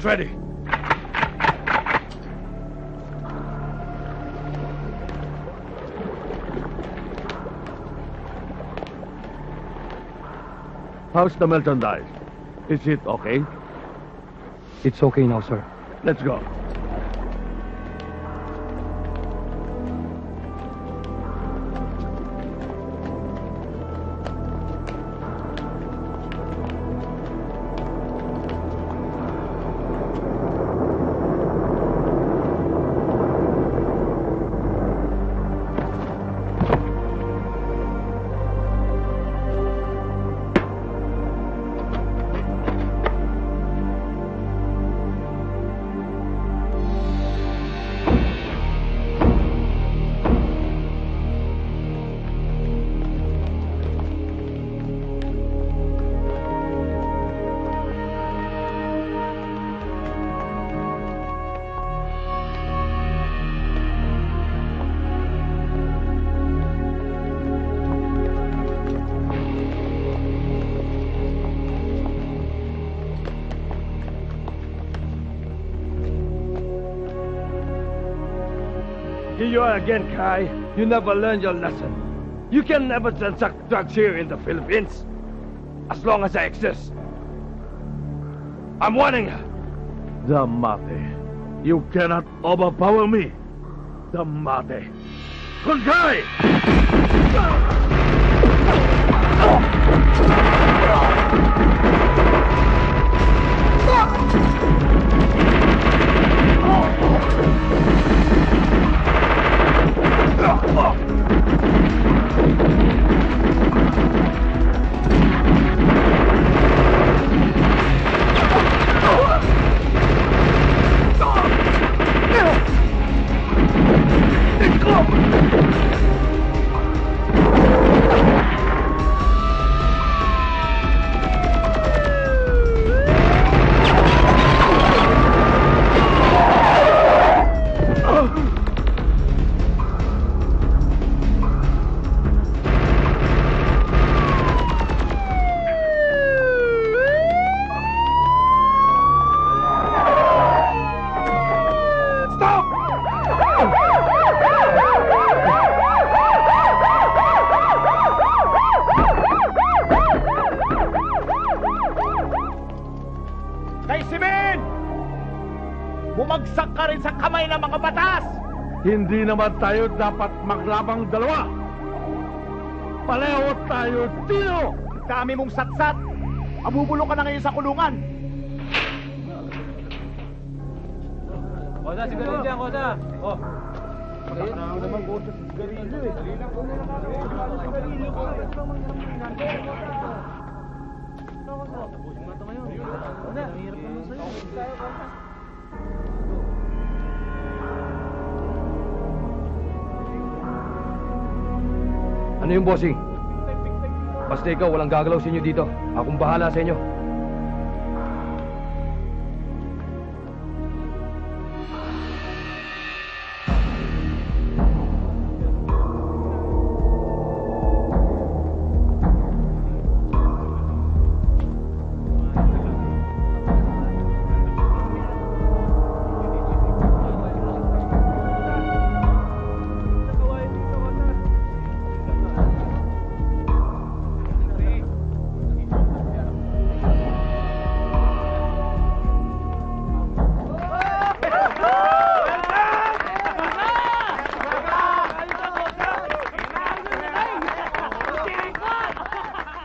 It's ready. How's the merchandise? Is it okay? It's okay now, sir. Let's go. Here you are again, Kai. You never learned your lesson. You can never transact drugs here in the Philippines. As long as I exist. I'm warning you. Damate. You cannot overpower me. Damate. Kunkai! Bumagsak ka rin sa kamay ng mga batas! Hindi naman tayo dapat maglabang dalawa. Pareho tayo dino! Dami mong satsat! Mabubulong ka na ngayon sa kulungan! Kosa, sigarilyo dyan, Kosa! Oh! Ano naman Kosa sa sigarilyo eh? Sigarilyo ko! Tapusin mo ito ngayon. Kosa, hirap naman sa'yo. Ano yung bossing? Basta ikaw, walang gagalaw sa inyo dito. Akong bahala sa inyo.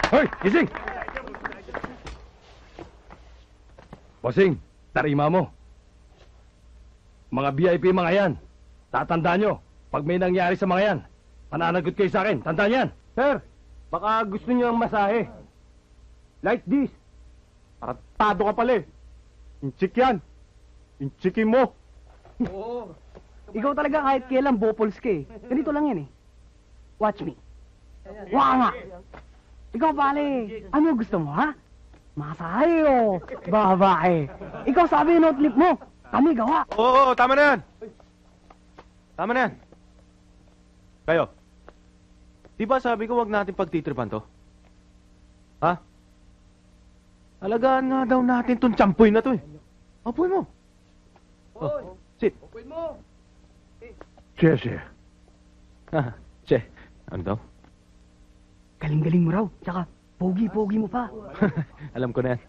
Hoy! Gising! Bossing, tarima mo. Mga VIP mga yan. Tatandaan nyo, pag may nangyari sa mga yan, pananagot kayo sa akin. Tandaan yan. Sir, baka gusto niyo ang masahe. Like this. Artado ka pala eh! Inchik yan! Inchikin mo! Oo. Ikaw talaga kahit kailan bopols ka eh. Ganito lang yan eh. Watch me. Waka nga! Ikaw pare, ano gusto mo ha? Masahe o babae? Ikaw sabi yung notlip mo. Kami gawa. Oo, tama na yan! Tama na yan! Kayo, di ba sabi ko wag natin pagtitripan to? Ha? Alagaan nga daw natin tong tsampoy na to eh. Upuin mo. Oh, sit. Che. Che, ano daw? Galing-galing mo raw. Tsaka, pogi-pogi mo pa. Alam ko na yan.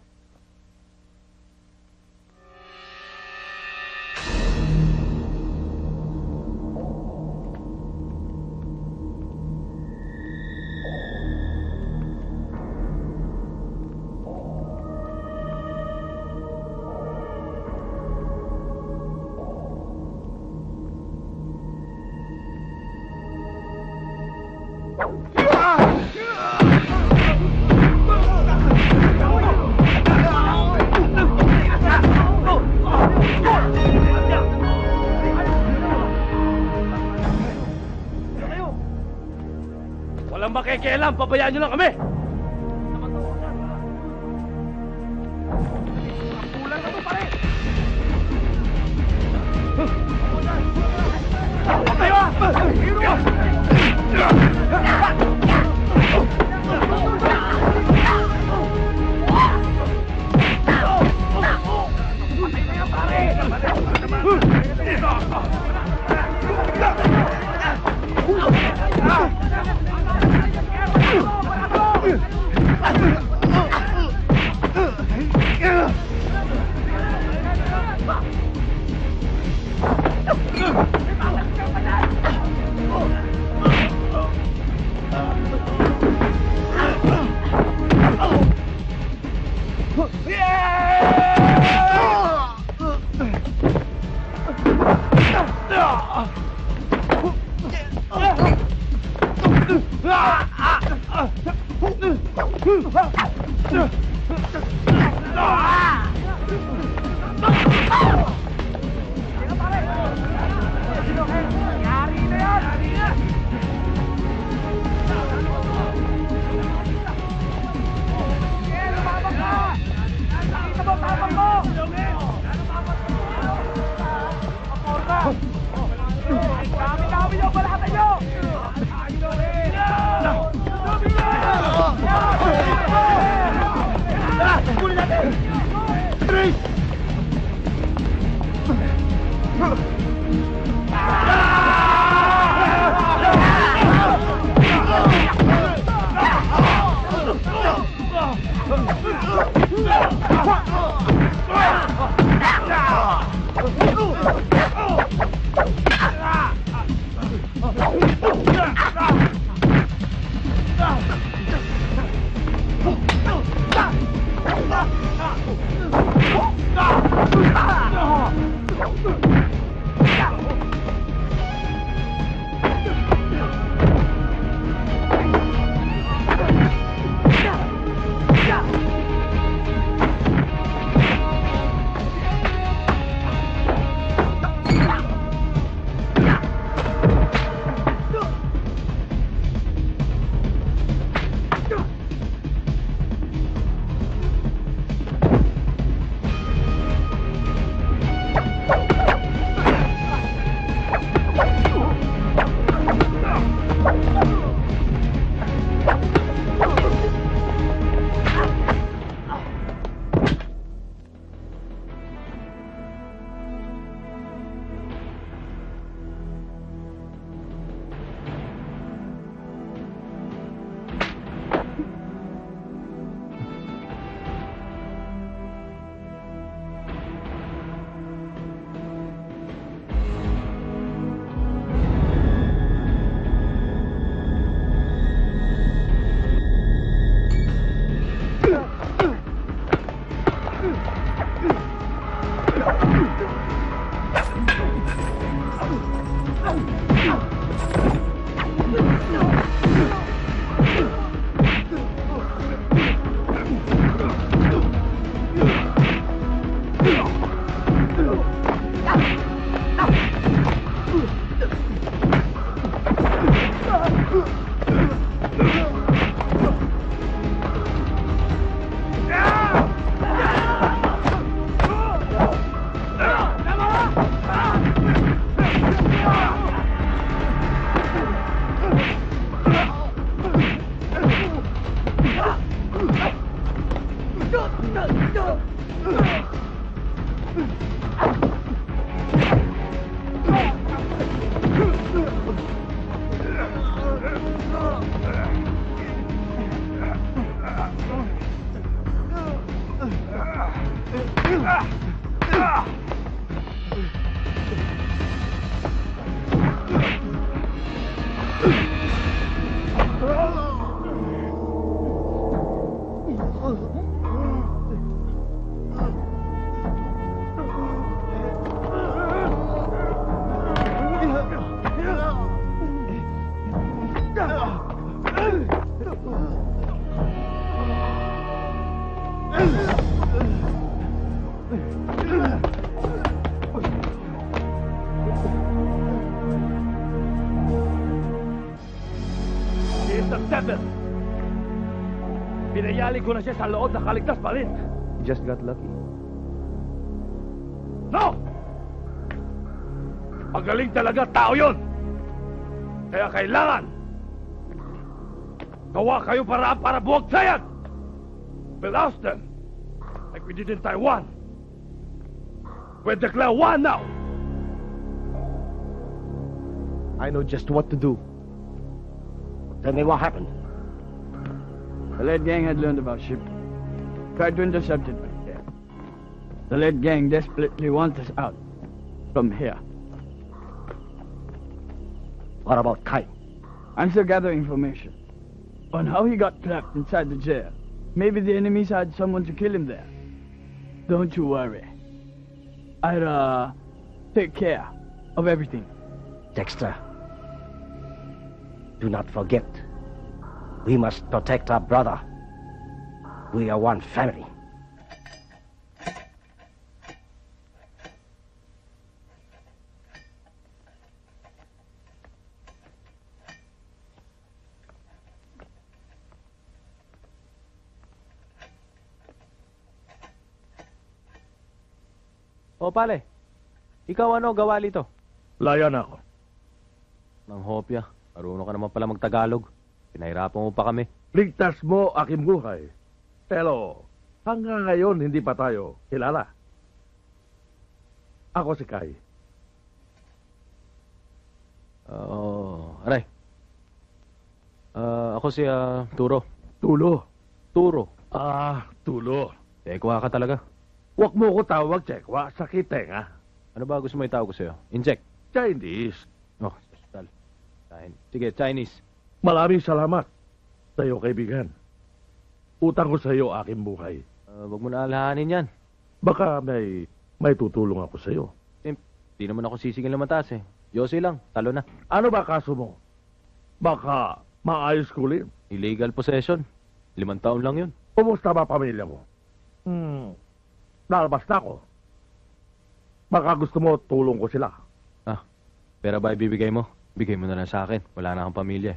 Walang makikialam, pabayaan nyo lang kami! Kulang na to, pare! Tayo ah! the devil! Pinayali ko na siya sa loob, nakaligtas pa rin. Just got lucky. No! Magaling talaga tao yun! Kaya kailangan gawa kayo para buwag sayan! We'll oust them like we did in Taiwan. We'll declare war now! I know just what to do. Tell me what happened. The lead gang had learned about ship. Tried to intercept it, but yeah. The lead gang desperately wants us out from here. What about Kai? I'm still gathering information on how he got trapped inside the jail. Maybe the enemies had someone to kill him there. Don't you worry. I'll take care of everything. Dexter, do not forget, we must protect our brother. We are one family. O, pale. Ikaw ano, gawali to? Laya na ako. Nang hopya. Marunong ka naman pala magtagalog. Pinahirapan mo pa kami. Ligtas mo aking buhay. Pero hanggang ngayon hindi pa tayo kilala. Ako si Kai. Aray. Ako si Turo. Tulo. Turo. Tulo. Tekwa ka talaga. Huwag mo ko tawag, Chekwa. Sakit tenga. Ano ba gusto mo itawag ko sa'yo? Inject. Chinese. Oh, tal. Sige, Chinese. Maraming salamat sa iyo, kaibigan. Utang ko sa iyo aking buhay. Wag mo na alahanin yan. Baka may tutulong ako sa iyo. Di naman ako sisigil na mataas eh. Yossi lang, talo na. Ano ba kaso mo? Baka maayos ko rin. Illegal possession. 5 taon lang yun. Kumusta ba pamilya mo? Lalabas na ako. Baka gusto mo tulong ko sila. Pera ba ibibigay mo? Bigay mo na lang sa akin. Wala na akong pamilya.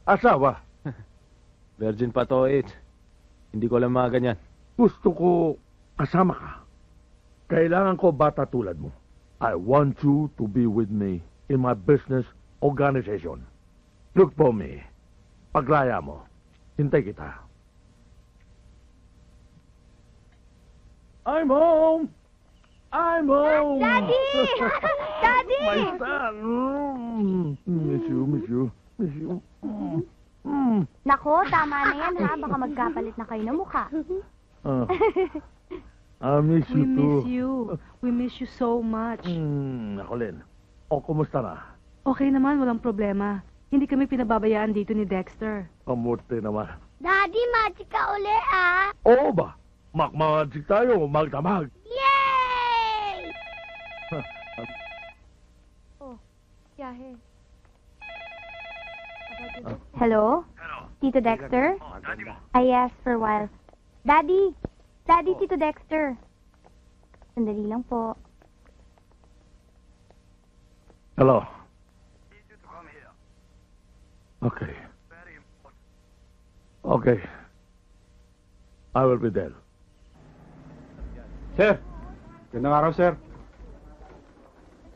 Asawa, Virgin pa to, Hindi ko alam mga ganyan. gusto ko kasama ka. Kailangan ko bata tulad mo. I want you to be with me in my business organization. Look for me. Paglaya mo, hintay kita. I'm home! I'm home! Daddy! Daddy! My son! Miss you. Nako, tama na yan ha. Baka magkapalit na kayo ng mukha. I miss you We too. miss you. We miss you so much. Ako Len. O, kumusta na? Okay naman, walang problema. Hindi kami pinababayaan dito ni Dexter. Kamuti naman. Daddy, magic ka uli ah. Oo ba? Magmagic tayo, magdamag. Yay! Yahe. Hello? Tito Dexter? I asked for a while. Daddy! Daddy, Tito Dexter. Sandali lang po. Hello. Okay. Okay. I will be there. Sir! Gandang araw, sir.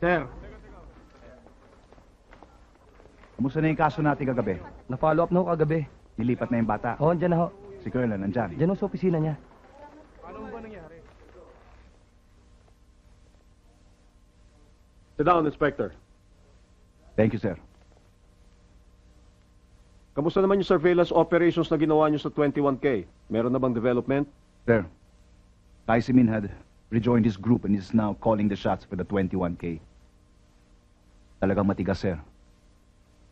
Sir! Kumusta na yung kaso natin kagabi? Na-follow up na ho kagabi. Nilipat na yung bata. Oo, andyan na ho. Si Colonel nandyan. Diyan ho sa opisina niya. Sit down, Inspector. Thank you, sir. Kamusta naman yung surveillance operations na ginawa nyo sa 21K? Meron na bang development? Sir, Kai Simin had rejoined his group and is now calling the shots for the 21K. Talagang matigas, sir.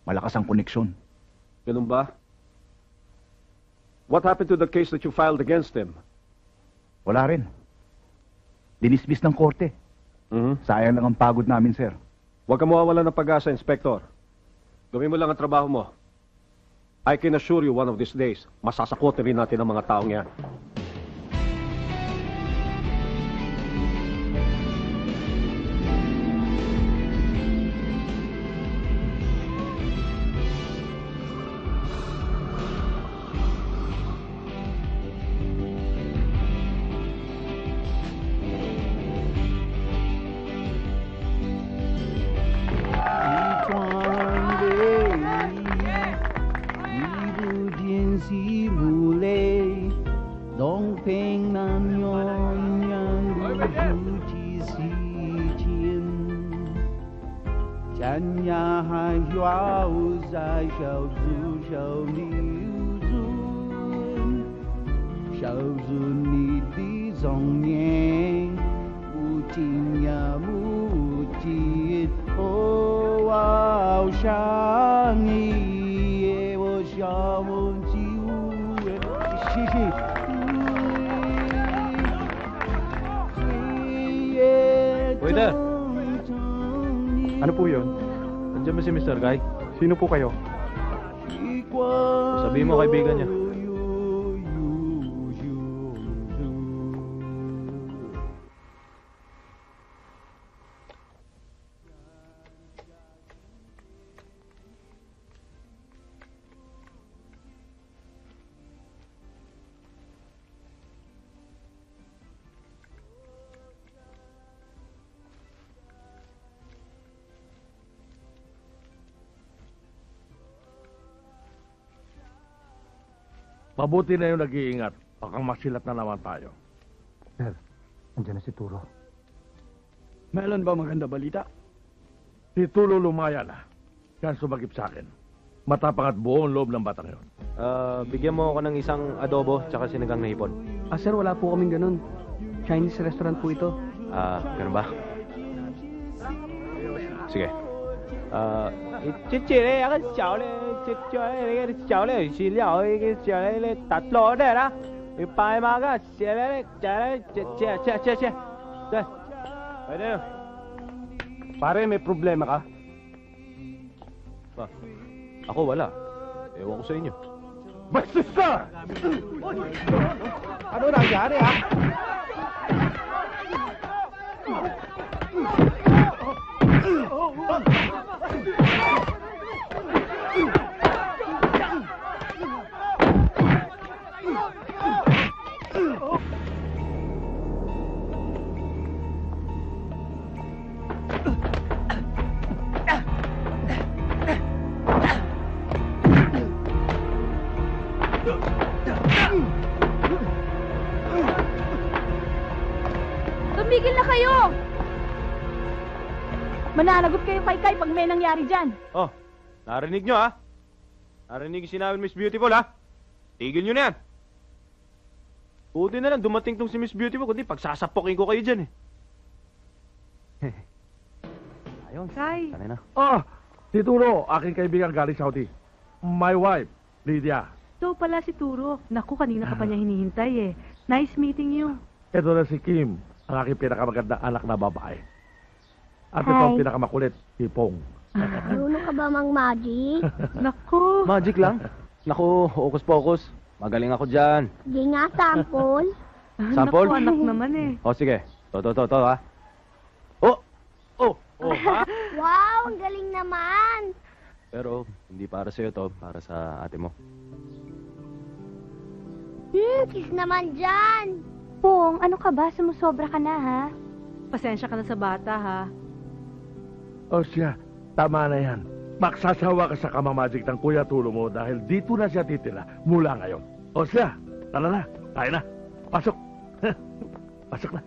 Malakas ang koneksyon. Ganun ba? What happened to the case that you filed against him? Wala rin. Dinismiss ng korte. Sayang lang ang pagod namin, sir. Huwag ka mawawala ng pag-asa, Inspector. Gawin mo lang ang trabaho mo. I can assure you one of these days, masasakotin rin natin ang mga taong yan. 山呀海花无在小猪小你尊，小猪你的容颜，无尽呀无尽，哦，我想你，我想你，谢谢。Waiter! Ano po yun? Nandiyan ba si Mr. Guy? Sino po kayo? Sabihin mo kaibigan niya. Mabuti na yung nag-iingat. Baka masilat na naman tayo. Sir, andyan na si Turo. Meron ba maganda balita? Si Tulo lumaya na. Yan sumagip sa akin. Matapang at buong loob ng batang yon. Bigyan mo ako ng isang adobo tsaka sinigang na hipon. Sir, wala po kaming ganun. Chinese restaurant po ito. Ganun ba? Sige. 这个小的，这小的饲料，这个小的打落的啦，你白马个小的，切，对，pwede. Pare, may problema ka? Ako wala. Ewan ko sa inyo. Bastos ka! Ano nangyari, ha? Tumigil na kayo! Mananagot kayo kay pag may nangyari dyan. Oh, narinig nyo ha? Narinig yung sinabi Miss Beautiful ha? Tigil nyo na yan. Buti na lang dumating tong si Miss Beautiful, kundi pagsasapokin ko kayo dyan eh. Ayun, Kay. sanay na. Si Tulo, aking kaibigan galing Saudi. My wife, Lydia. So pala si Turo. Naku, kanina ka pa niya hinihintay eh. Nice meeting you. Ito na si Kim, ang aking pinakamagandang anak na babae. At ito ang Hi. pinakamakulit, si Pong. Marunong ka ba mang magic? Naku. Magic lang. Naku, hokus-pokus. Magaling ako dyan. Hindi nga, sample. Sample? Naku, anak naman eh. O sige, to ha. Oh, ha? Wow, ang galing naman. Pero hindi para sa'yo to, para sa ate mo. Kiss naman dyan. Pong, ano ka ba? Sumusobra ka na, ha? Pasensya ka na sa bata ha. O siya, tama na yan. Magsasawa ka sa kamamagic ng Kuya Tulo mo dahil dito na siya titira mula ngayon. O siya, tala na, tayo na. Pasok. Pasok na.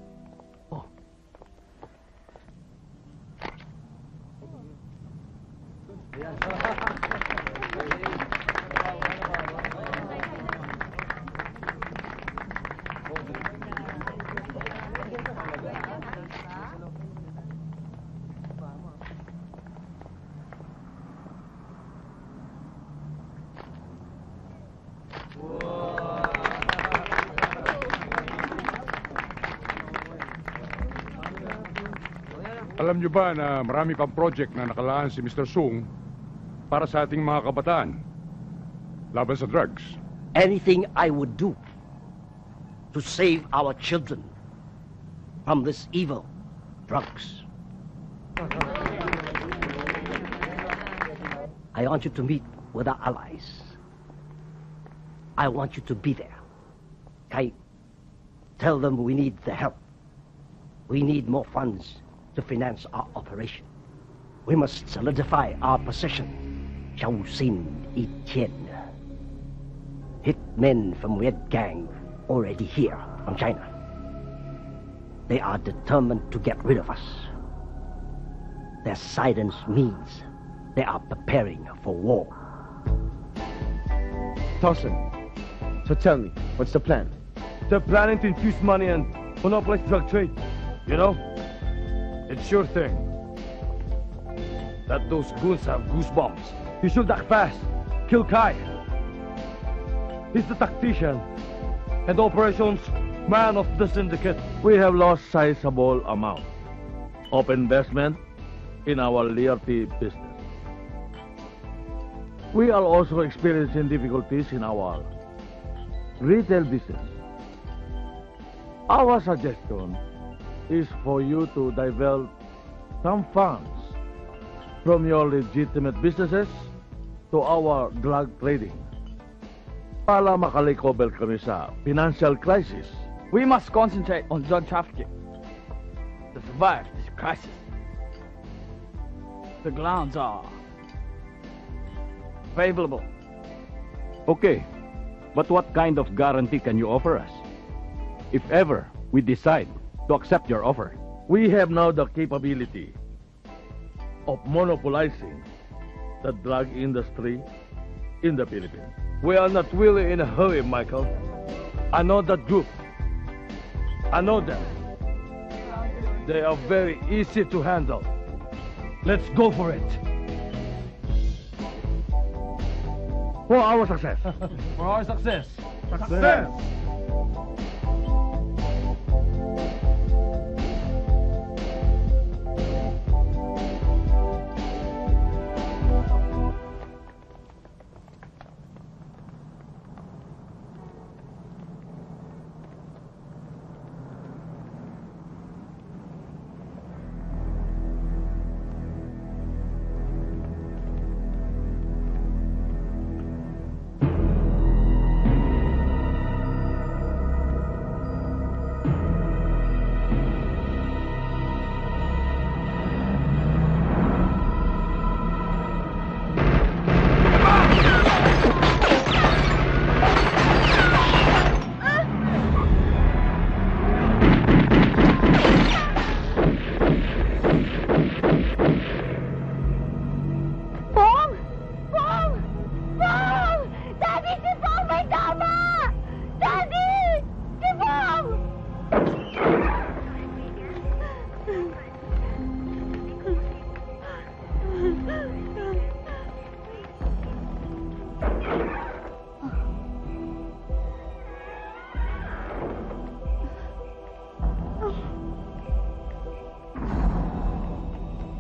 Alam niyo ba na marami pang project na nakalaan si Mr. Sung para sa ating mga kabataan laban sa drugs? Anything I would do to save our children from this evil, drugs. I want you to meet with our allies. I want you to be there. Okay? Tell them we need the help. We need more funds to finance our operation. We must solidify our position. Xiao Xin Etienne. Hitmen from Red Gang already here from China. They are determined to get rid of us. Their silence means they are preparing for war. Tossin, so tell me, what's the plan? They're planning to infuse money and monopolize drug trade. You know, it's sure thing that those goons have goosebumps. You should act fast. Kill Kai. He's the tactician and operations man of the syndicate. We have lost sizable amount of investment in our Liberty business. We are also experiencing difficulties in our retail business. Our suggestion is for you to divert some funds from your legitimate businesses to our drug trading para makarecover kami sa financial crisis. We must concentrate on drug trafficking to survive this crisis. The grounds are favorable. Okay, but what kind of guarantee can you offer us? If ever we decide to accept your offer. We have now the capability of monopolizing the drug industry in the Philippines. We are not really in a hurry, Michael. I know that group. I know them. They are very easy to handle. Let's go for it. For our success. For our success. Success.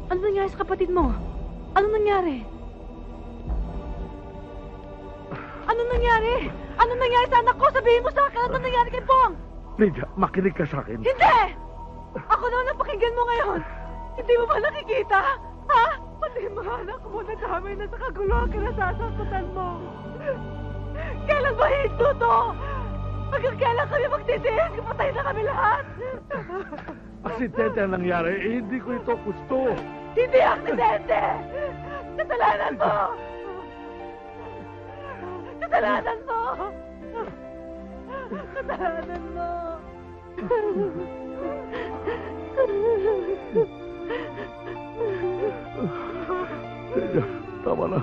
Ano nangyari sa kapatid mo? Ano nangyari? Ano nangyari? Ano nangyari sa anak ko? Sabihin mo sa akin, ano nangyari kay Pong? Lydia, makinig ka sa akin. Hindi! Ako naman ang pakinggan mo ngayon. Hindi mo ba nakikita? Ha? Pati yung mga anak mo nadamay na sa kaguluhan ka na sasaktan mo. Kailan ba hinto to? Hanggang kailan kami magtitiis? Kapatay na kami lahat. Aksidente ang nangyari, hindi ko ito gusto. Hindi aksidente! Kasalanan mo! Kasalanan mo! Kasalanan mo! Lydia, tama na.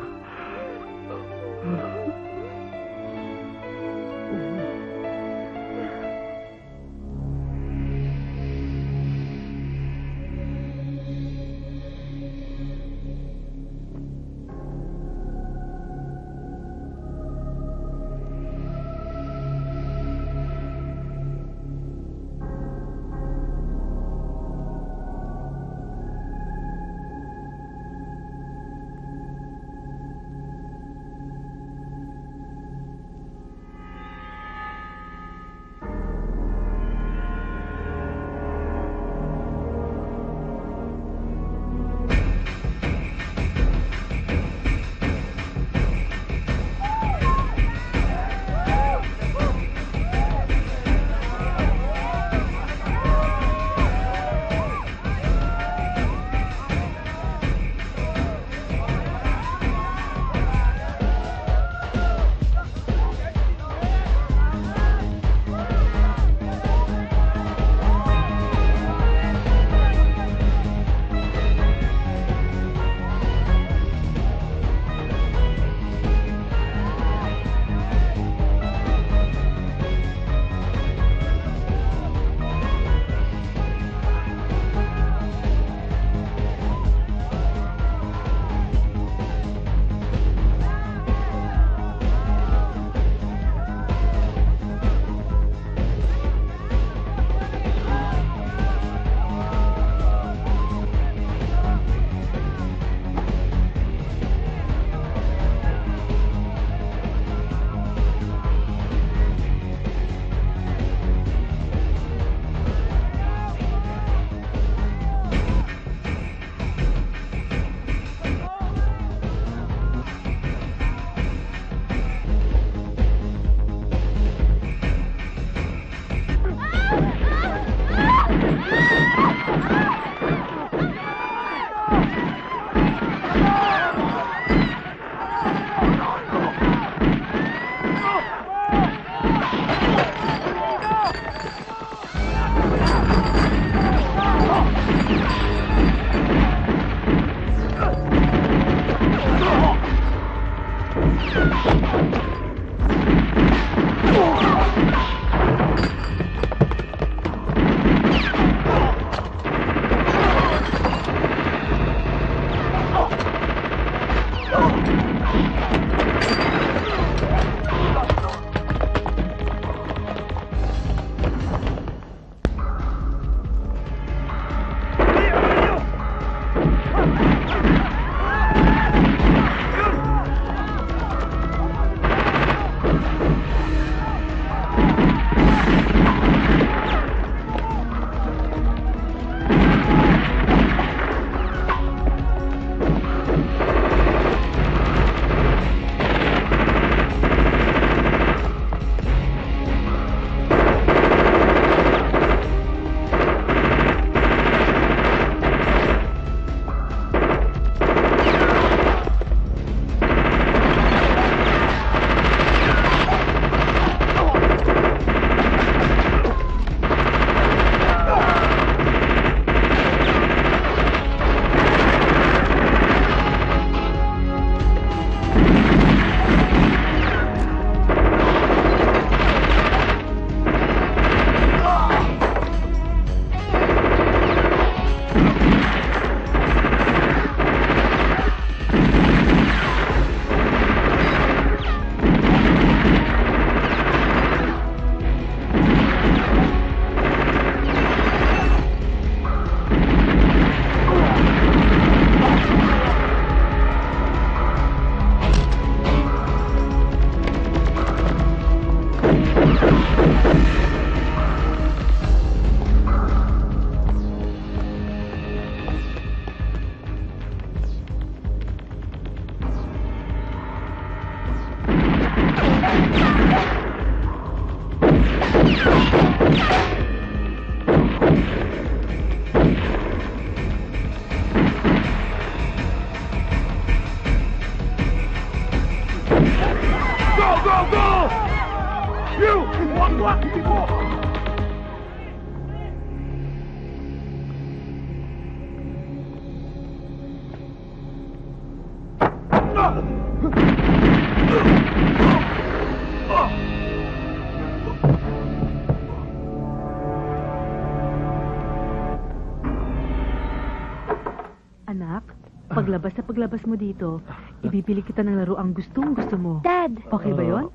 Paglabas mo dito, ibibili kita ng laro ang gustong-gusto mo. Dad! Okay ba yun?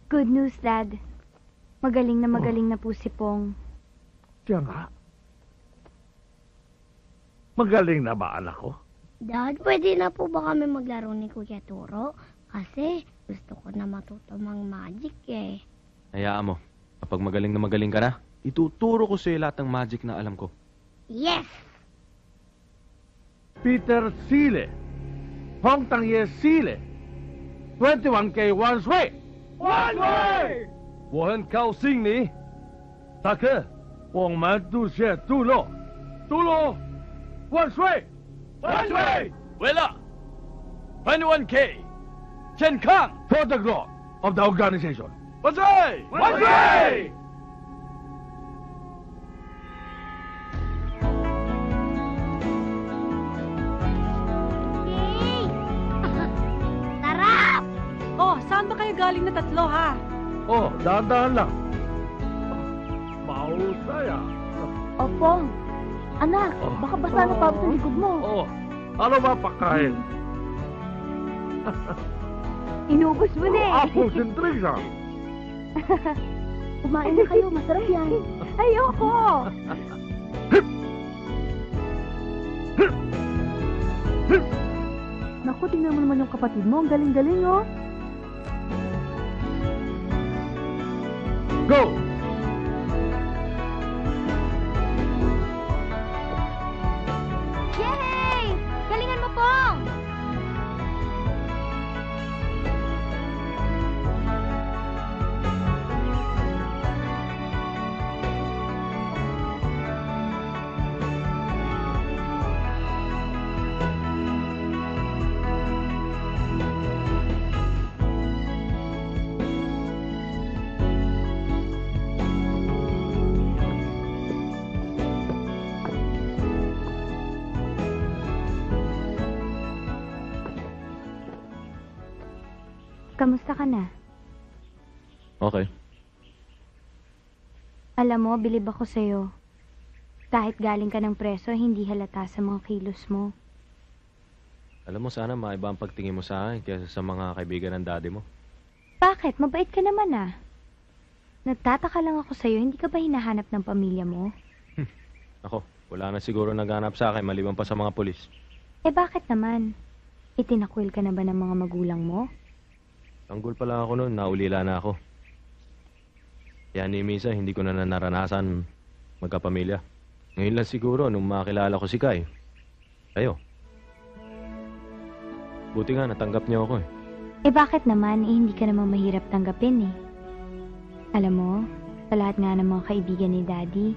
Good news, Dad. Magaling na po si Pong. Siya nga. Magaling na ba, anak ko? Dad, pwede na po ba kami maglaro ni Kuya Turo? Kasi gusto ko na matuto mag-magic eh. Hayaan mo. Kapag magaling ka na, ituturo ko sa'yo lahat ng magic na alam ko. Yes! Peter Sile. Hong Tangye Sile. 21K one way. One way! 我很高兴你，大哥。我们都是杜洛。杜洛，万岁！万岁！为了 21K 健康 For the growth of the organization. 万岁！万岁！ Sarap! Oh, saan ba kayo galing na tatlo, ha? Oh, dahan-dahan lang. Mahusay ah. O, Pong. Anak, baka basa na pabot sa likod mo. Oh, ano ba pagkain? Inubos mo na eh. Apples and drinks ah. Kumain na kayo, masarap yan. Ayoko! Naku, tingnan mo naman yung kapatid mo. Ang galing-galing, oh. Go! Yay! Galingan mo, Pong! Kamusta ka na? Okay. Alam mo, bilib ako sa'yo. Kahit galing ka ng preso, hindi halata sa mga kilos mo. Alam mo, sana maiba ang pagtingin mo sa akin kaysa sa mga kaibigan ng daddy mo. Bakit? Mabait ka naman ah. Nagtataka lang ako sa'yo, hindi ka ba hinahanap ng pamilya mo? Ako, wala na siguro naghanap sa akin maliban pa sa mga pulis. Eh bakit naman? Itinakwil ka na ba ng mga magulang mo? Tanggol pa lang ako noon, naulila na ako. Kaya ni Misa, hindi ko na naranasan magkapamilya. Ngayon lang siguro nung makilala ko si Kai. Kayo. Buti nga, natanggap niyo ako eh. Eh bakit naman? Hindi ka naman mahirap tanggapin eh. Alam mo, sa lahat nga ng mga kaibigan ni Daddy,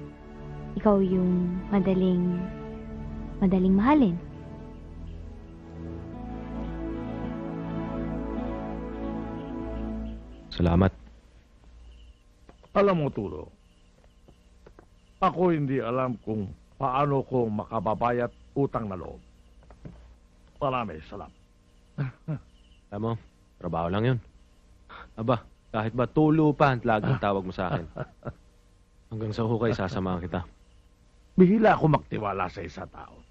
ikaw yung madaling mahalin. Salamat. Alam mo, Tulo, ako hindi alam kung paano ko makababayat utang na loob. Marami, salam. Alam mo, trabaho lang yun. Aba, kahit ba tulo pa ang lagang tawag mo sa akin. Hanggang sa hukay, sasamahan kita. Bihila ako magtiwala sa isa tao.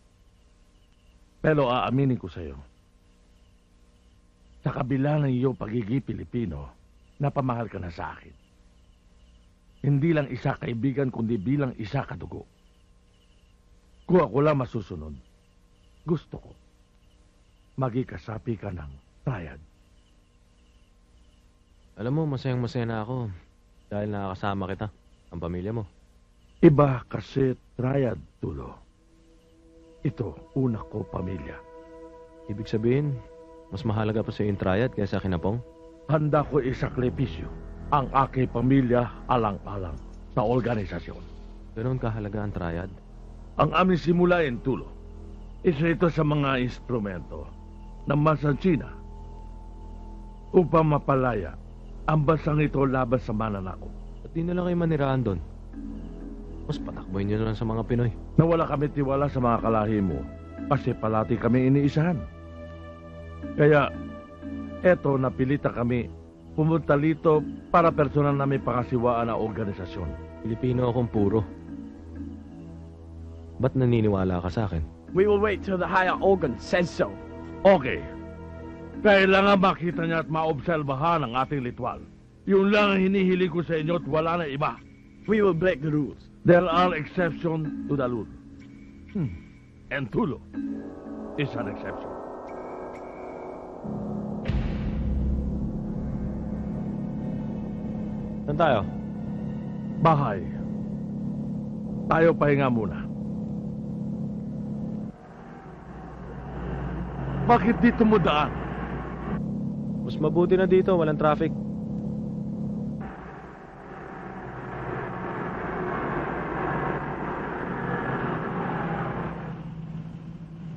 Pero aaminin ko sa'yo, sa kabila ng iyong pagiging Pilipino, napamahal ka na sa akin. Hindi lang isa kaibigan, kundi bilang isa kadugo. Kung ako lang masusunod, gusto ko magikasapi ka ng triad. Alam mo, masayang-masaya na ako dahil nakakasama kita, ang pamilya mo. Iba kasi triad, Tulo. Ito, una ko pamilya. Ibig sabihin, mas mahalaga pa sa yung triad kaysa kinapong? Handa ko isakripisyo ang aking pamilya alang-alang sa organisasyon. Ganoon kahalaga ang triad? Ang aming simulain, Tulo, isa ito sa mga instrumento ng bansang China upang mapalaya ang bansang ito laban sa mananakop. At di na lang kayo maniraan doon. Mas patakboy nyo na lang sa mga Pinoy. Nawala kami tiwala sa mga kalahi mo kasi palati kami iniisahan. Kaya, eto napilita kami pumunta dito para personal namin pakasiwaan ang organisasyon. Pilipino akong puro. Ba't naniniwala ka sa akin? We will wait till the higher organ says so. Okay. Kailangan makita niya at maobserbahan ang ating litwal. Yun lang ang hinihiling ko sa inyo at wala na iba. We will break the rules. There are exceptions to the rule. And Tulo is an exception. Saan tayo? Bahay. Tayo pahinga muna. Bakit dito mo daan? Mas mabuti na dito, walang traffic.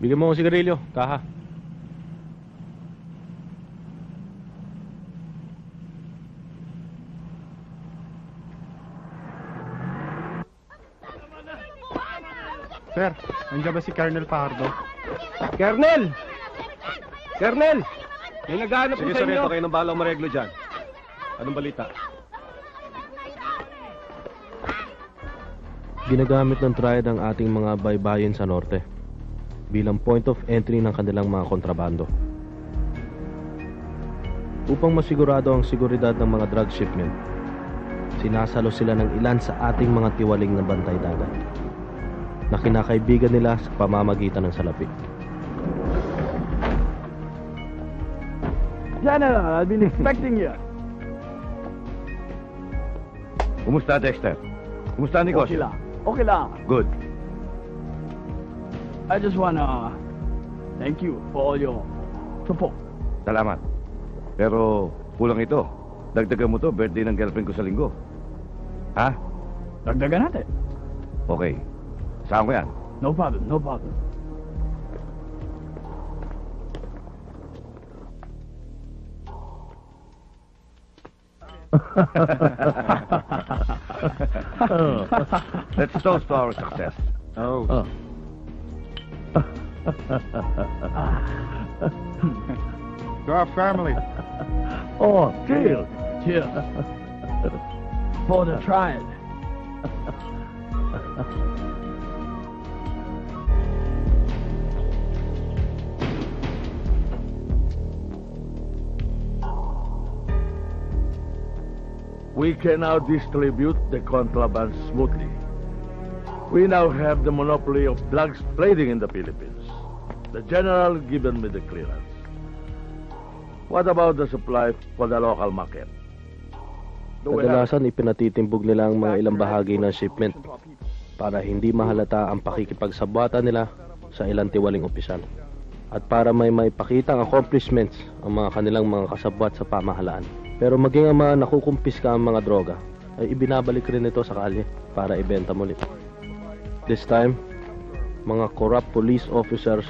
Bigyan mo akong sigarilyo, kaha. Sir, nandiyan ba si Colonel Pardo? Colonel! Colonel! May naghahanap po Sige, sa inyo. Sige, kayo ng balang mareglo dyan. Anong balita? Ginagamit ng triad ang ating mga baybayin sa norte bilang point of entry ng kanilang mga kontrabando. Upang masigurado ang seguridad ng mga drug shipment, sinasalo sila ng ilan sa ating mga tiwaling na bantay dagat na kinakaibigan nila sa pamamagitan ng salapi. General, I've been expecting you. Kumusta, Dexter? Kumusta, negosyo? Okay lang. Okay lang. Good. I just wanna thank you for all your support. Salamat. Pero kulang ito. Dagdagan mo to, birthday ng girlfriend ko sa linggo. Ha? Dagdagan natin. Okay. Saan ko yan? No problem, no problem. Let's toast to our success. Oh. To our family. Oh, cheers. Cheers. For the triad. We can now distribute the contraband smoothly. We now have the monopoly of drugs trading in the Philippines. The general given me the clearance. What about the supply for the local market? Kadalasan ipinatitimbog nila ang mga ilang bahagi ng shipment para hindi mahalata ang pakikipagsabwatan nila sa ilang tiwaling opisyal at para may maipakitang accomplishments ang mga kanilang mga kasabwat sa pamahalaan. Pero maging ang mga nakukumpiska ang mga droga ay ibinabalik rin ito sa kalye para ibenta muli. This time, mga corrupt police officers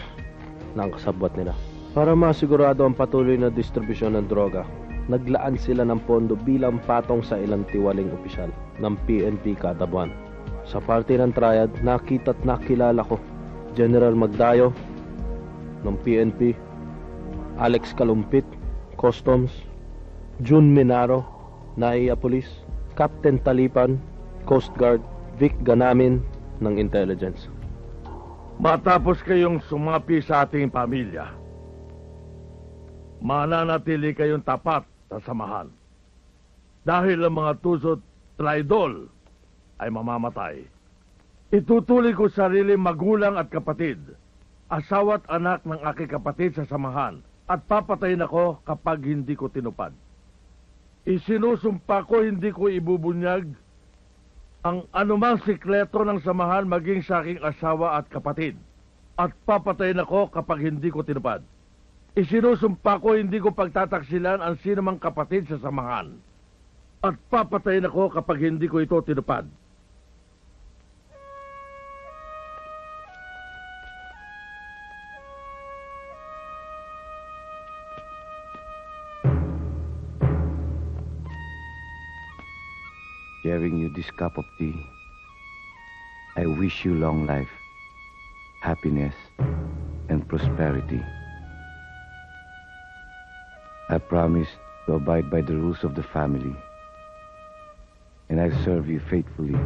na ang kasabwat nila. Para masigurado ang patuloy na distribusyon ng droga, naglaan sila ng pondo bilang patong sa ilang tiwaling opisyal ng PNP kada buwan. Sa party ng triad, nakita't nakilala ko General Magdayo ng PNP, Alex Kalumpit, Customs, June Minaro, NAIA Police, Captain Talipan, Coast Guard, Vic Ganamin ng Intelligence. Matapos kayong sumapi sa ating pamilya, mananatili kayong tapat sa samahan. Dahil ang mga tusot traidol ay mamamatay. Itutuloy ko sarili magulang at kapatid, asawa't anak ng aking kapatid sa samahan, at papatayin ako kapag hindi ko tinupad. Isinusumpa ko hindi ko ibubunyag ang anumang sikreto ng samahan maging sa aking asawa at kapatid, at papatayin ako kapag hindi ko tinupad. Isinusumpa ko hindi ko pagtataksilan ang sinumang kapatid sa samahan, at papatayin ako kapag hindi ko ito tinupad. Sharing you this cup of tea, I wish you long life, happiness, and prosperity. I promise to abide by the rules of the family, and I'll serve you faithfully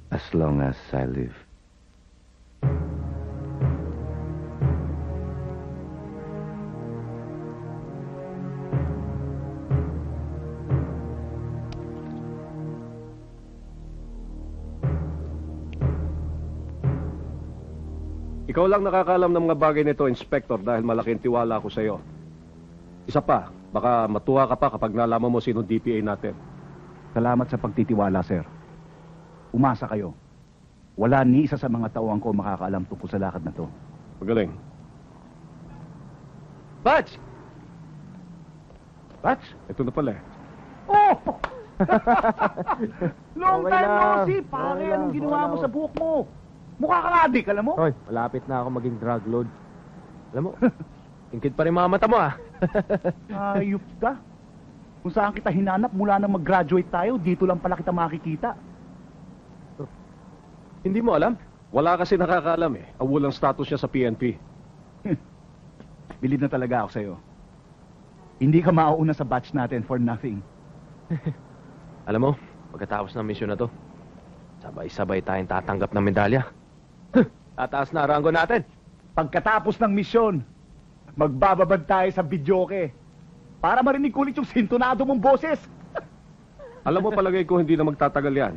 as long as I live. Ikaw lang nakakaalam ng mga bagay nito, Inspector, dahil malaking tiwala ako sa iyo. Isa pa, baka matuwa ka pa kapag nalaman mo sino DPA natin. Salamat sa pagtitiwala, sir. Umasa kayo. Wala ni isa sa mga tauhan ko makakaalam tungkol sa lakad na to. Magaling. Batch! Batch? Ito na pala eh. Oh! Long Okay time no lang. see, pare. Okay Anong lang, ginawa okay mo lang. sa buhok mo? Mukha kang adik, alam mo? Hoy, malapit na ako maging drug lord. Alam mo, ingkit pa rin mga mata mo ah. Ayup ka. Kung saan kita hinanap mula nang mag-graduate tayo, dito lang pala kita makikita. Hindi mo alam? Wala kasi nakakaalam eh. Ang walang status niya sa PNP. Bilib na talaga ako sa'yo. Hindi ka mauuna sa batch natin for nothing. Alam mo, pagkatapos ng misyon na to, sabay-sabay tayong tatanggap ng medalya. Tataas na rango natin. Pagkatapos ng misyon, magbababad tayo sa videoke para marinig ulit yung sintonado mong boses. Alam mo, palagay ko hindi na magtatagal yan.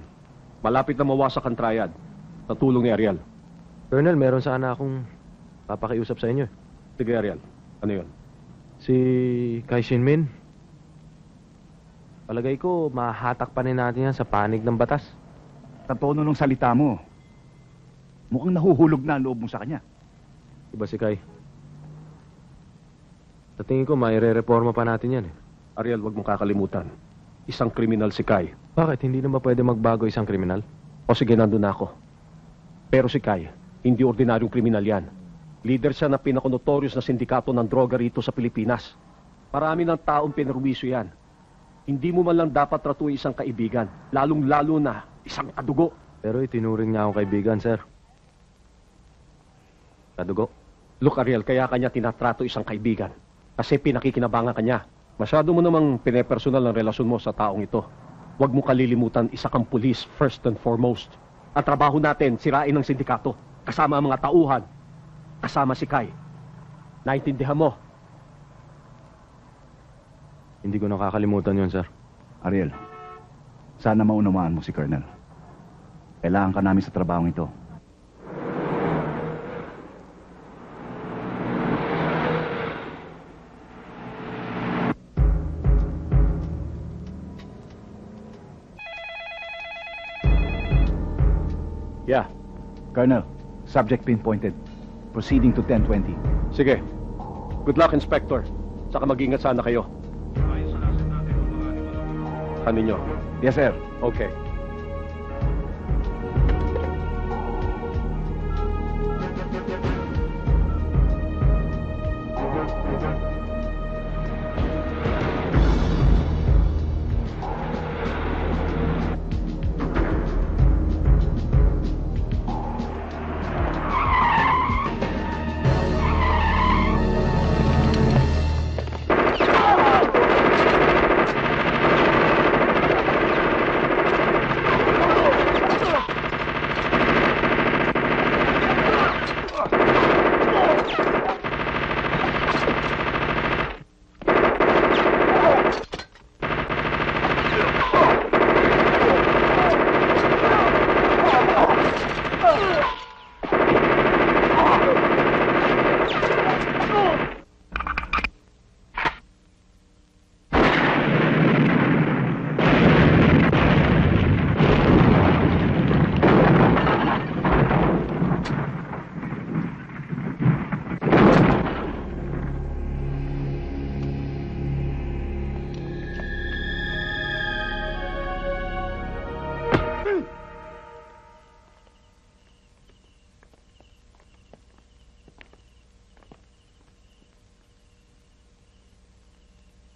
Malapit na mawasak ang triad. Sa tulong ni Ariel. Colonel, meron sana akong papakiusap sa inyo. Sige, Ariel. Ano yun? Si Kai Shinmin. Palagay ko, mahatak pa rin natin yan sa panig ng batas. Sa tono ng salita mo, mukhang nahuhulog na ang loob mo sa kanya. Iba si Kai. Sa tingin ko, maire-reforma pa natin yan eh. Ariel, wag mong kakalimutan. Isang kriminal si Kai. Bakit? Hindi na ba pwede magbago isang kriminal? O sige, nandun na ako. Pero si Kai, hindi ordinaryong kriminal yan. Leader siya ng pinaka-notorious na sindikato ng droga rito sa Pilipinas. Marami ng taong pinarwisyo yan. Hindi mo man lang dapat tratuin isang kaibigan, lalong-lalo na isang kadugo. Pero itinuring niya akong kaibigan, sir. Kadugo. Look, Ariel, kaya kanya tinatrato isang kaibigan. Kasi pinakikinabangan ka niya. Masyado mo namang pinepersonal ang relasyon mo sa taong ito. Huwag mo kalilimutan, isa kang pulis first and foremost. At trabaho natin, sirain ang sindikato. Kasama ang mga tauhan. Kasama si Kai. Naintindihan mo? Hindi ko nakakalimutan yon, sir. Ariel, sana maunawaan mo si Colonel. Kailangan ka namin sa trabahong ito. Yeah. Colonel, subject pinpointed. Proceeding to 1020. Sige. Good luck, Inspector. Saka mag-ingat sana kayo. Ninyo? Yes, sir. Okay.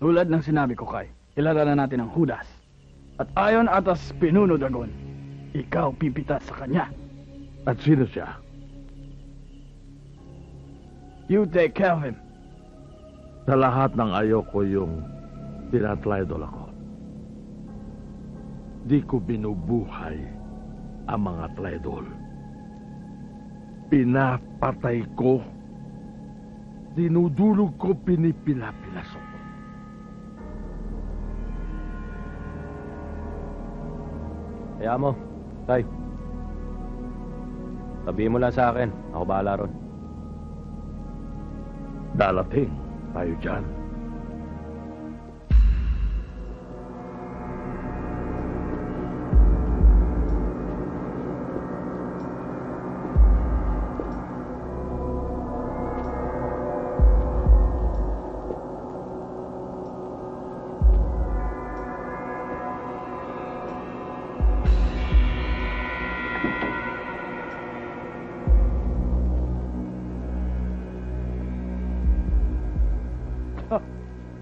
Tulad ng sinabi ko, Kai, kilala na natin ang Judas. At ayon atas Pinuno Dagon, ikaw pipitas sa kanya. At sino siya? You take care of him. Sa lahat ng ayoko yung tinatlaydol ako. Di ko binubuhay ang mga tlaydol. Pinapatay ko, dinudulog ko, pinipilapilasok ko. Kaya mo, Tay. Sabihin mo lang sa akin. Ako bahala ron. Dalating tayo dyan.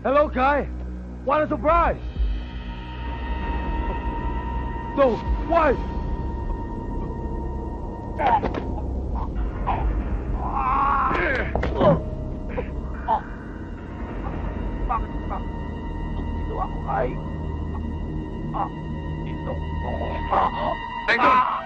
Hello, Kai. What a surprise! No, why? Ginawa ko, Kai. Ito. Tengdon!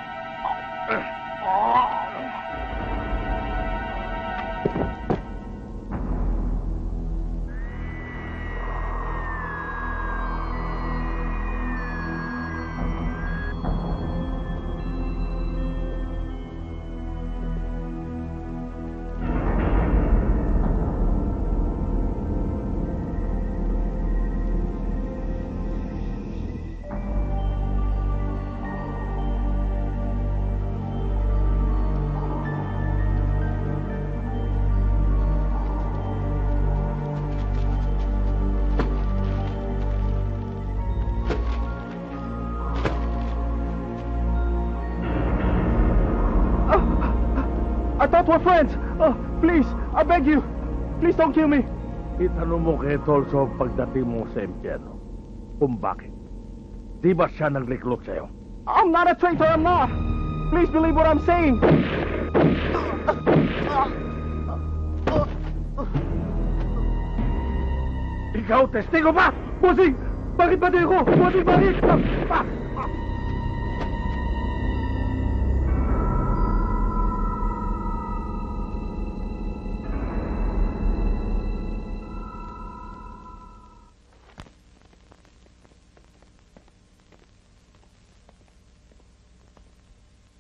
I thought we're friends. Please, I beg you. Please don't kill me. Itanong mo kay Tolso pagdating mo sa impyerno kung bakit. Di ba siya nag-recruit sa'yo? I'm not a traitor, I'm not. Please believe what I'm saying. Ikaw, testigo pa! Bossing! Bakit ba di ako? Bossing, bakit?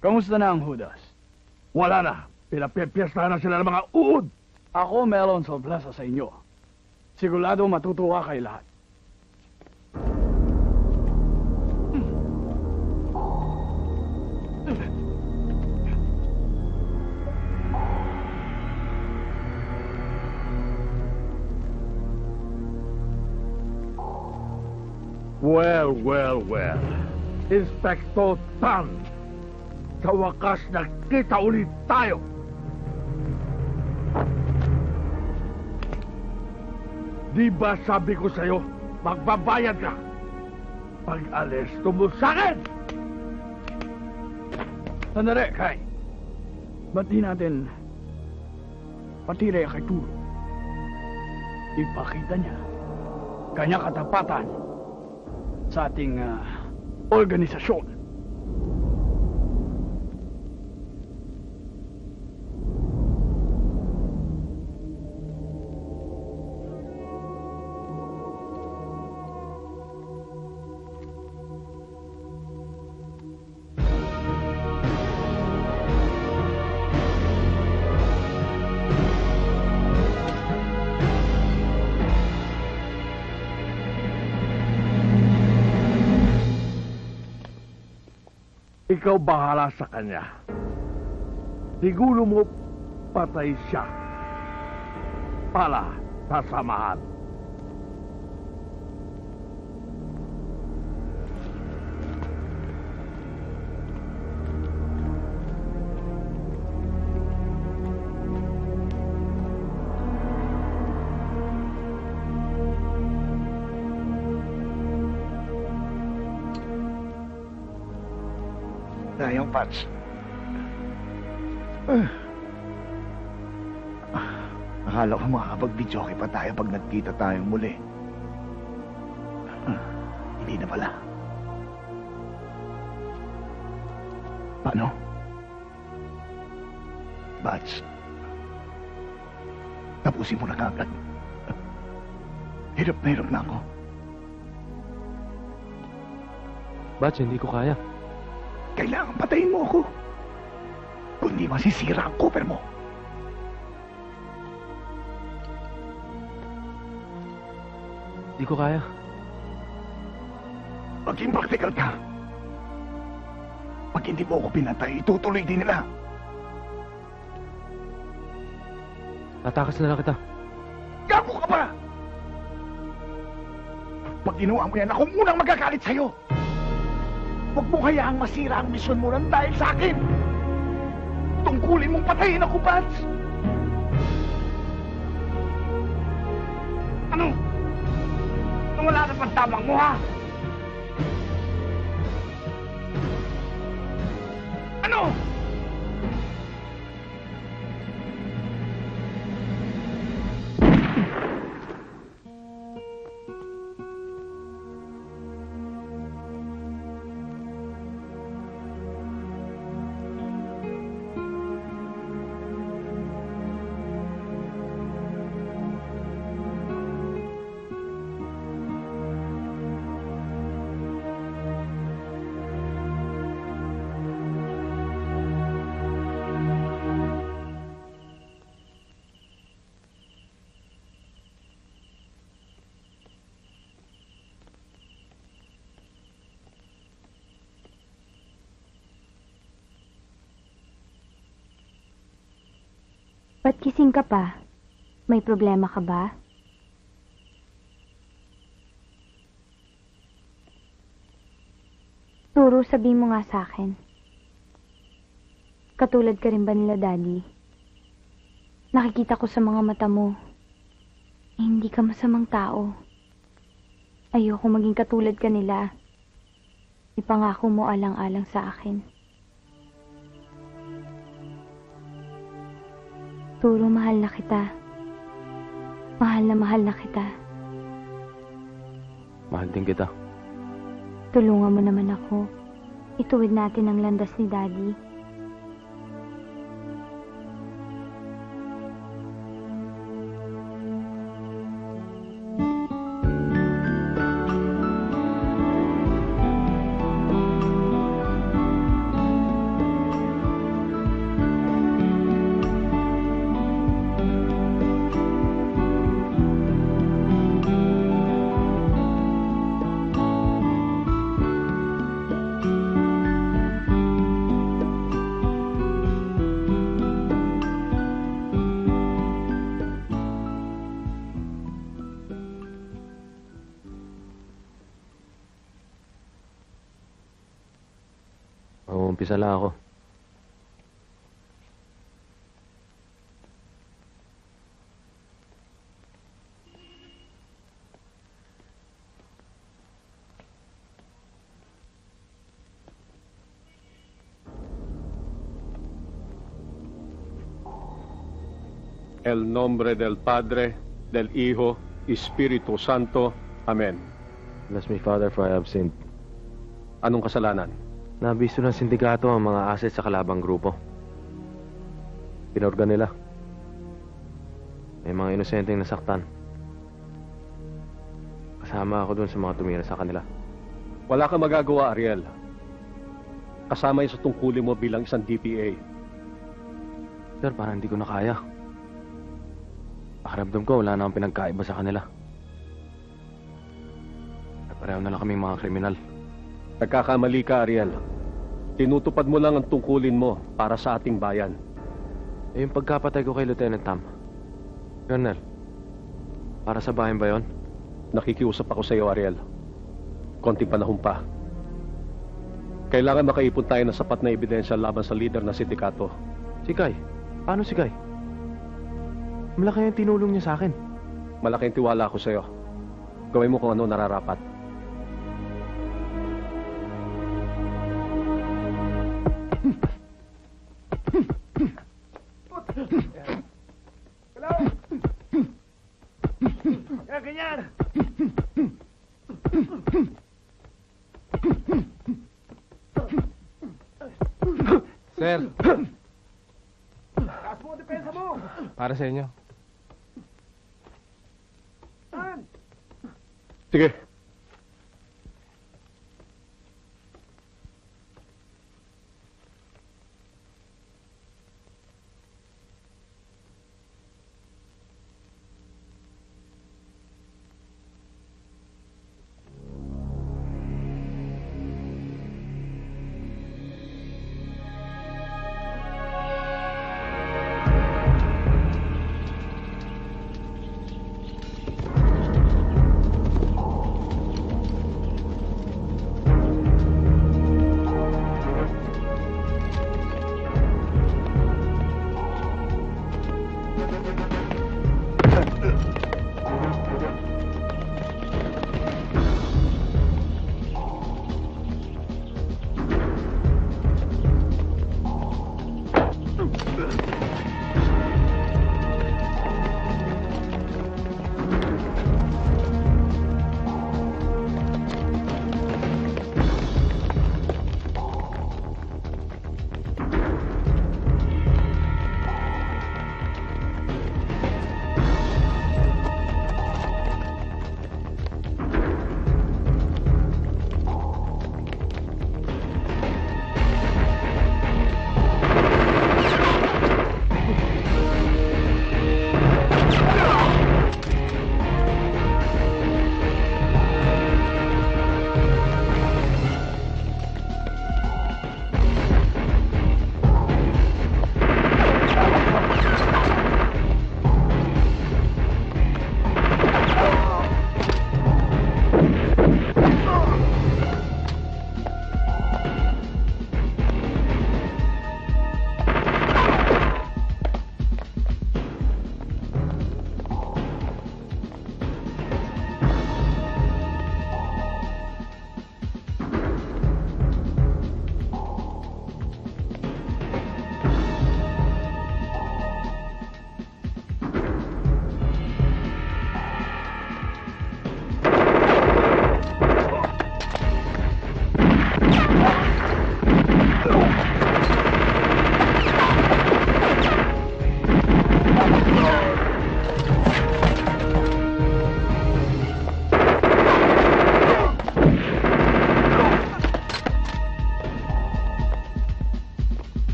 Kamusta na ang Judas? Wala na. Pinapiyastahan na sila ng mga uod. Ako meron sorpresa sa inyo. Sigurado matutuwa kay lahat. Well. Inspector Tan. Sa wakas, nagkita ulit tayo. Di ba sabi ko sa'yo, magbabayad ka? Pag-alis mo sa akin! Sandali, Kai. Ba't di natin patire kay Turo? Ipakita niya kanya katapatan sa ating organisasyon. Ikaw bahala sa kanya. Siguro mo patay siya para sa samahan. Sayang, Pats. Akala ko makakapag-videoke pa tayo pag nagkita tayong muli. Hindi na pala. Paano? Pats, tapusin mo na kagad. Hirap na ako. Bats, hindi ko kaya. Kailangan patayin mo ako. Kundi masisira ang cooper mo. Hindi ko kaya. Maging practical ka. Pag hindi mo ako pinatay, itutuloy din nila. Tatakas na lang kita. Gago ka ba? Pag ginawa mo yan, ako munang magagalit sa'yo. Huwag mo hayaang masira ang misyon mo lang dahil sa akin. Tungkulin mong patayin ako, Pats. Ano? Wala na pang tamang mo, ha? Ano? Ba't kising ka pa? May problema ka ba? Turo, sabihin mo nga sa akin. Katulad ka rin ba nila, Daddy? Nakikita ko sa mga mata mo, hindi ka masamang tao. Ayoko maging katulad ka nila. Ipangako mo alang-alang sa akin. Turo, mahal na kita. Mahal na kita. Mahal din kita. Tulungan mo naman ako. Ituwid natin ang landas ni Daddy. Umpisa lang ako. El nombre del Padre, del Hijo, Espiritu Santo. Amen. Bless me, Father, for I have sinned. Anong kasalanan? Nabisto ng sindikato ang mga assets sa kalabang grupo. Pinorgan nila. May mga inosenteng nasaktan. Kasama ako dun sa mga tumira sa kanila. Wala kang magagawa, Ariel. Kasama yun sa tungkulin mo bilang isang DPA. Sir, parang hindi ko na kaya. Pakiramdam ko, wala na akong pinagkaiba sa kanila. Pareho na lang kaming mga kriminal. Nagkakamali ka, Ariel. Tinutupad mo lang ang tungkulin mo para sa ating bayan. Eh, yung pagkapatay ko kay Lieutenant Tam. Colonel, para sa bayan ba yun? Nakikiusap ako sa iyo, Ariel. Konting panahon pa. Kailangan makaipon tayo ng sapat na ebidensya laban sa leader ng sindikato. Si Kai? Paano si Kai? Malaki yung tinulong niya sa akin. Malaking tiwala ako sa iyo. Gawin mo kung ano nararapat. Ganyan! Sir, Taas mo ang depensa mo! para sa inyo. Sige.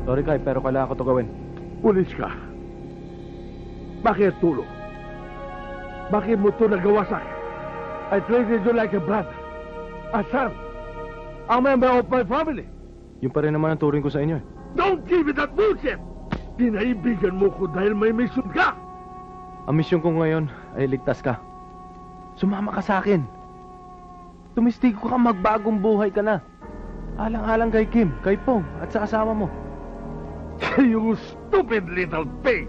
Sorry, Kai, pero kailangan ko to gawin. Pulis ka. Bakit tulong? Bakit mo ito nagawa sa akin? I treated you like a brother, a son, a member of my family. Yung pa rin naman ang turing ko sa inyo eh. Don't give me that bullshit! Pinaibigan mo ko dahil may mission ka! Ang misyon ko ngayon ay ligtas ka. Sumama ka sa akin. Tumistigo ka, magbagong buhay ka na. Alang-alang kay Kim, kay Pong, at sa kasama mo. You stupid little pig!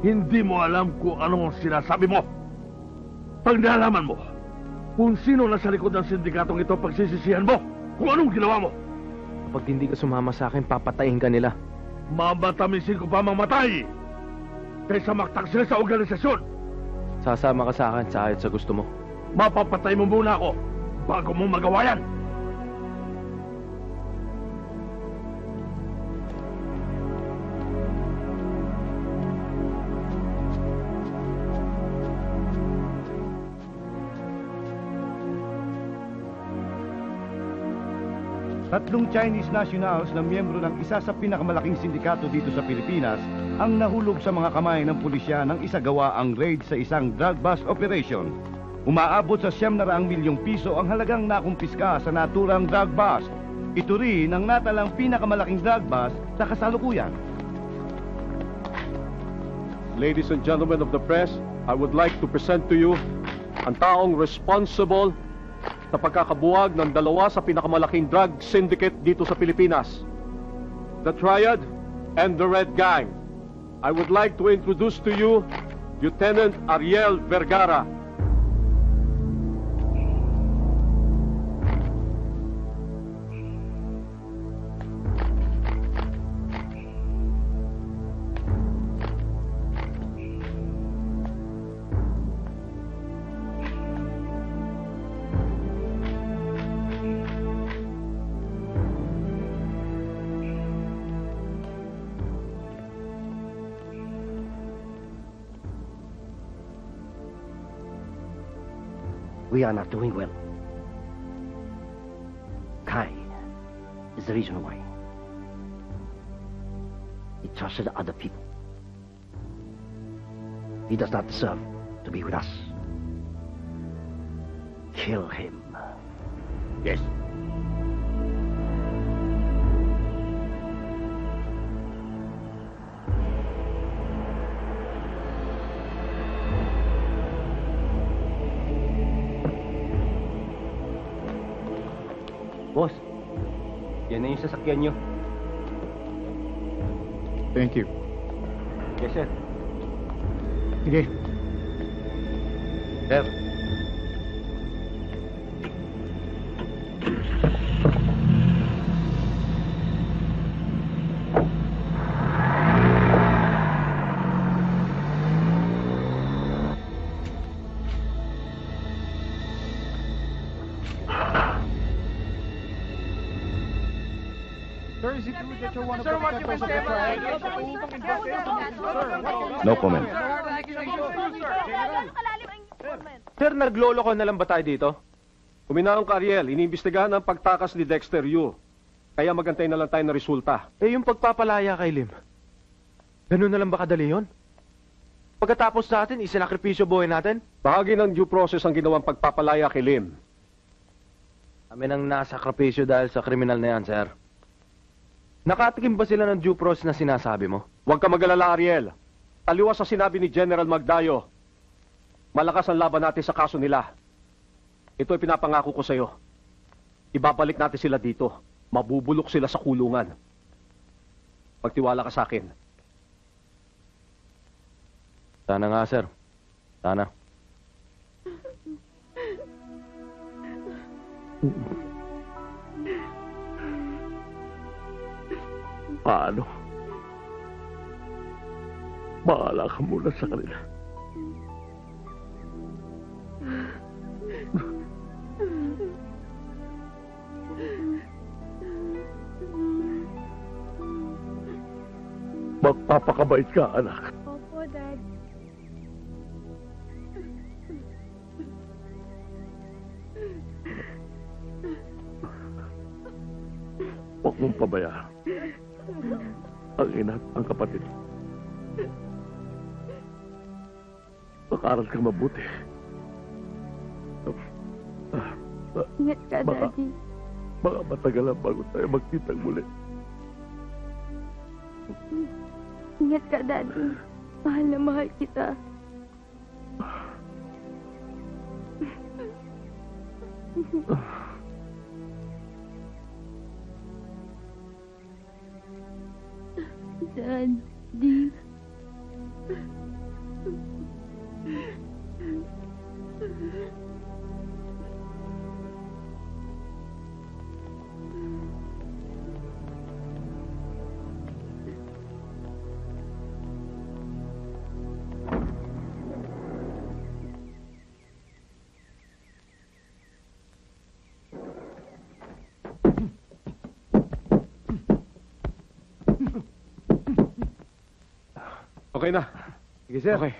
Hindi mo alam kung ano ang sinasabi mo. Pag nalaman mo kung sino nasa likod ng sindikatong ito, pagsisisihan mo kung anong ginawa mo. Kapag hindi ka sumama sa akin, papatayin ka nila. Mamatamisin ko pa mamatay kaysa magtaksil sa organisasyon. Sasama ka sa akin sa ayat sa gusto mo. Mapapatay mo muna ako bago mo magawa yan. Tatlong Chinese nationals na miyembro ng isa sa pinakamalaking sindikato dito sa Pilipinas ang nahulog sa mga kamay ng pulisya nang isagawa ang raid sa isang drug bust operation. Umaabot sa 700 milyong piso ang halagang nakumpiska sa naturang drug bust. Ito rin ang natalang pinakamalaking drug bust sa kasalukuyan. Ladies and gentlemen of the press, I would like to present to you ang taong responsible sa pagkakabuwag ng dalawa sa pinakamalaking drug syndicate dito sa Pilipinas, the Triad and the Red Gang. I would like to introduce to you Lieutenant Ariel Vergara. We are not doing well. Kai is the reason why. He trusted other people. He does not deserve to be with us. Kill him. Yes. Boss, yan na yung sasakyan nyo. Thank you. Yes, sir. Sige. Sir. Sir, is it true that you're one of the members of the triad? No comment. Sir, nagloloko na lang ba tayo dito? Kuminaong ka, Ariel, iniimbestigahan ang pagtakas ni Dexter Yu. Kaya magantay na lang tayo ng resulta. Eh, yung pagpapalaya kay Lim. Ganun na lang ba kadali yun? Pagkatapos natin, isinakripisyo buhay natin? Bahagi ng due process ang ginawang pagpapalaya kay Lim. Kami nang nasakripisyo dahil sa kriminal na yan, sir. Nakatikim ba sila ng due process na sinasabi mo? Huwag ka mag-alala, Ariel. Taliwas sa sinabi ni General Magdayo. Malakas ang laban natin sa kaso nila. Ito ay pinapangako ko sa'yo. Ibabalik natin sila dito. Mabubulok sila sa kulungan. Pagtiwala ka sa akin. Sana nga, sir. Sana. Paano? Bahala ka muna sa kanila. Magpapakabait ka, anak. Opo, Dad. Huwag mong pabayaan. ang ina at ang kapatid. Mag-aral kang mabuti. Ingat ka, Daddy. Baka matagal lang bago tayo magkitang muli. Ingat ka, Daddy. Mahal na mahal kita. Daddy. Okay na. Sige, sir. Okay.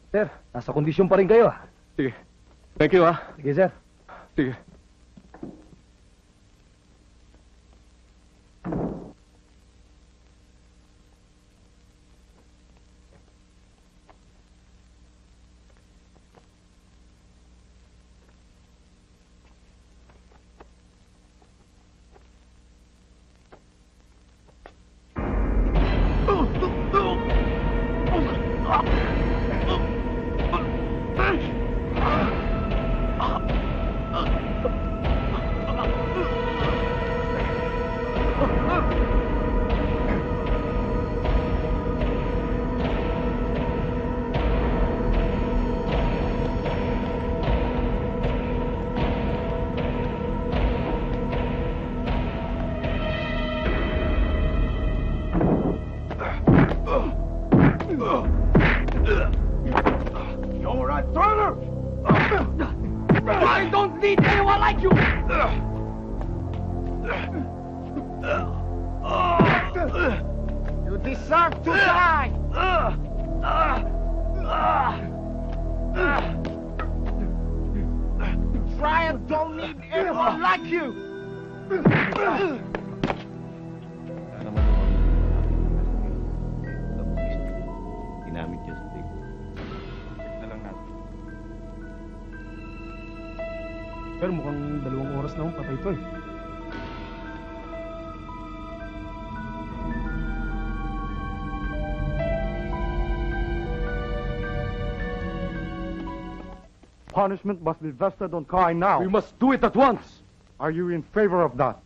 Sir, nasa kondisyon pa rin kayo, ah. Sige. Thank you, ah. Sige, sir. Sige. I don't need anyone like you! You deserve to die! Brian don't need anyone like you! Ginamit niya sa tig. Check na lang natin. Pero mukhang 2 oras na akong patay to eh. Punishment must be vested on Kai now. We must do it at once. Are you in favor of that?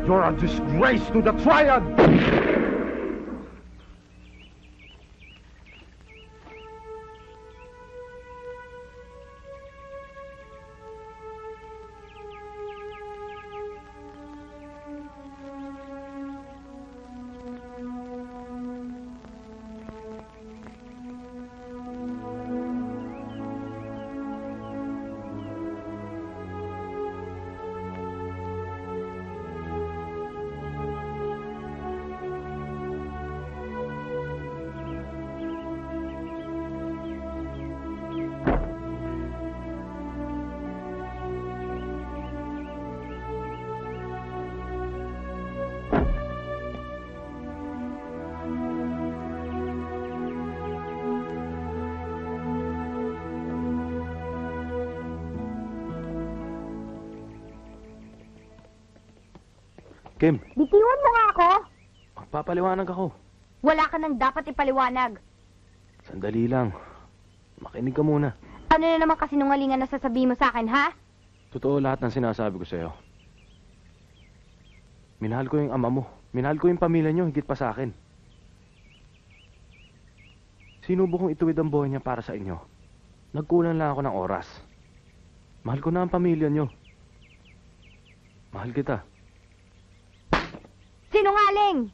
You're a disgrace to the Triad! Kim, Bitiwan mo nga ako! magpapaliwanag ako. Wala ka nang dapat ipaliwanag. Sandali lang. Makinig ka muna. Ano na naman kasinungalingan na sasabihin mo sa akin, ha? Totoo lahat ng sinasabi ko sa'yo. Minahal ko yung ama mo. Minahal ko yung pamilya niyo higit pa sa akin. Sinubo kong ituwid ang buhay niya para sa inyo. Nagkulang lang ako ng oras. Mahal ko na ang pamilya niyo. Mahal kita. Sinungaling!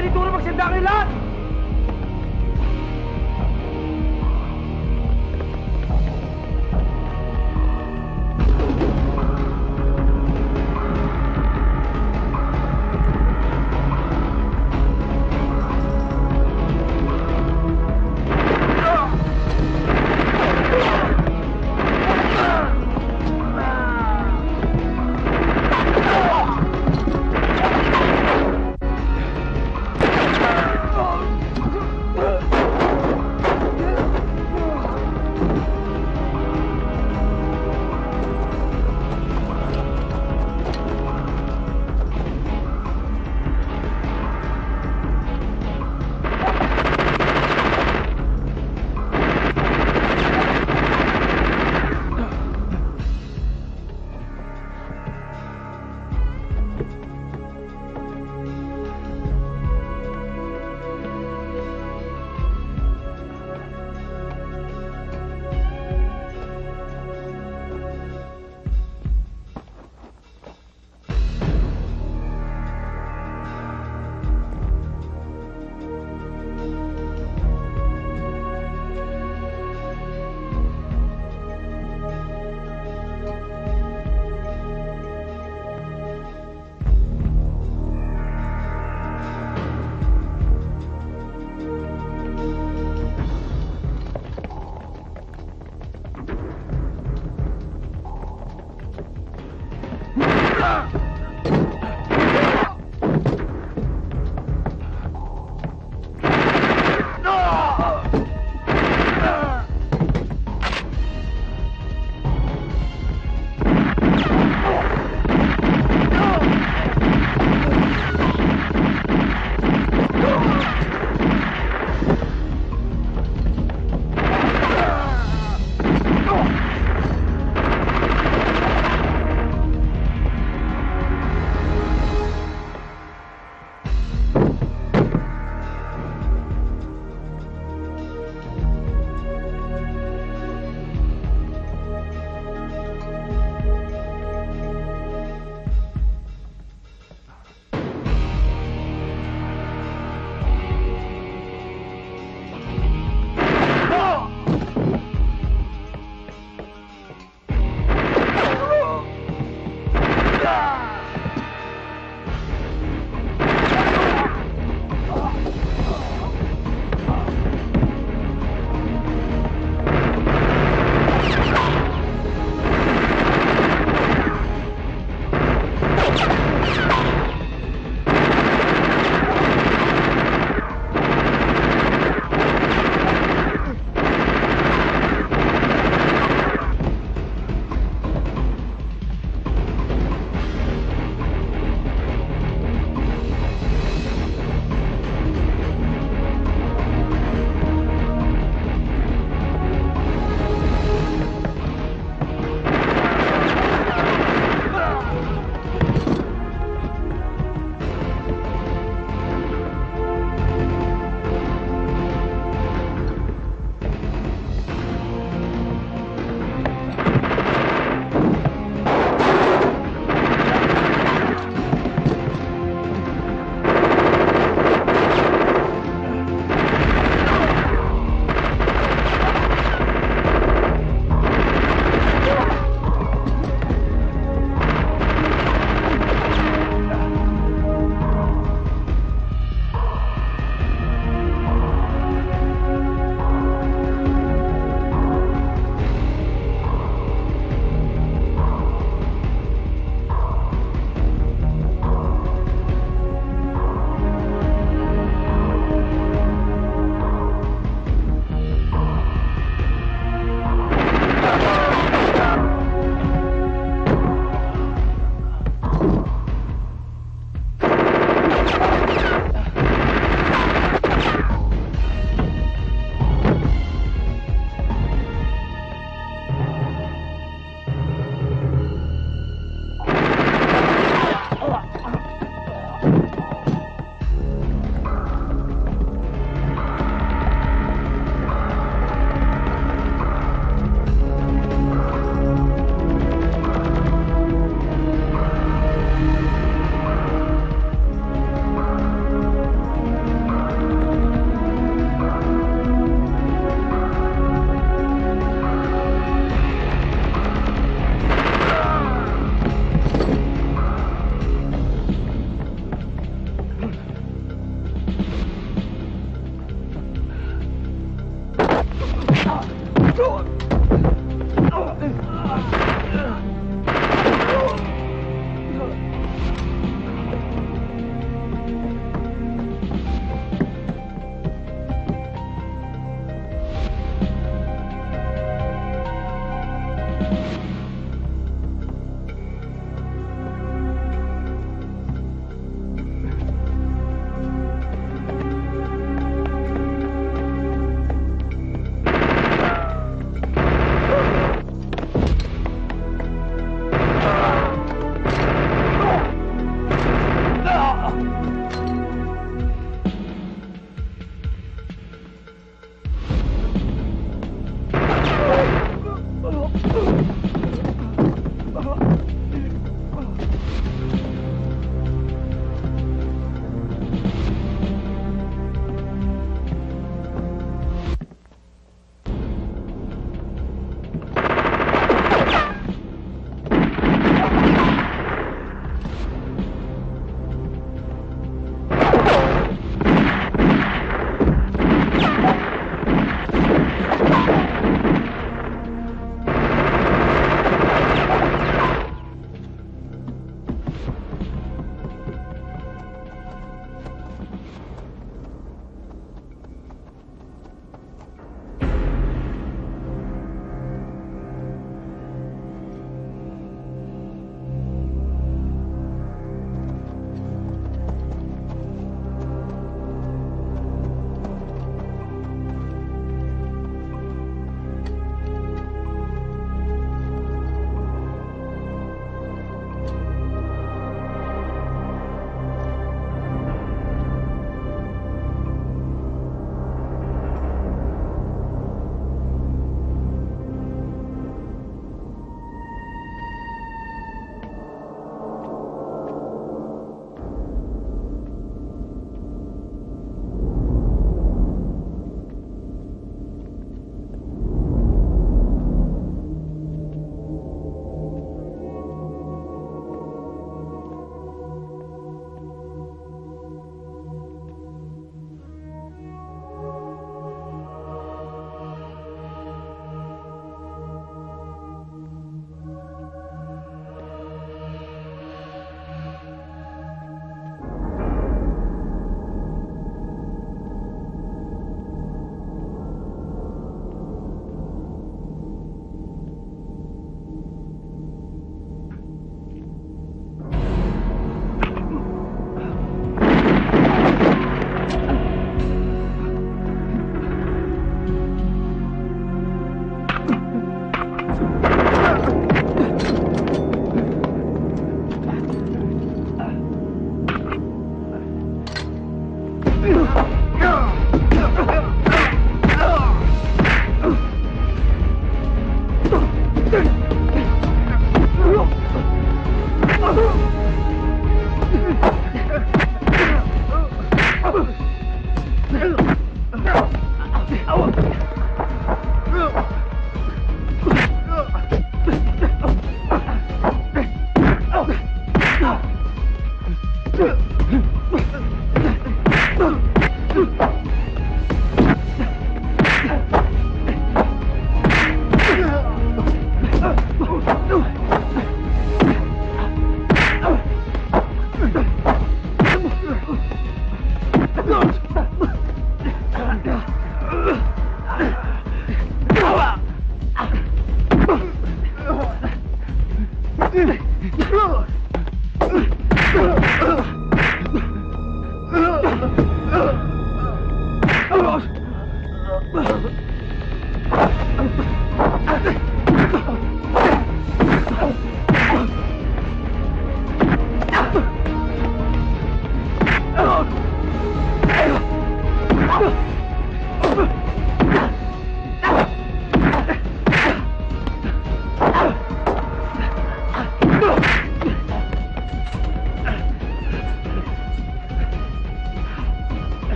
kayo ni Turo magsenda kayo lahat! Oh!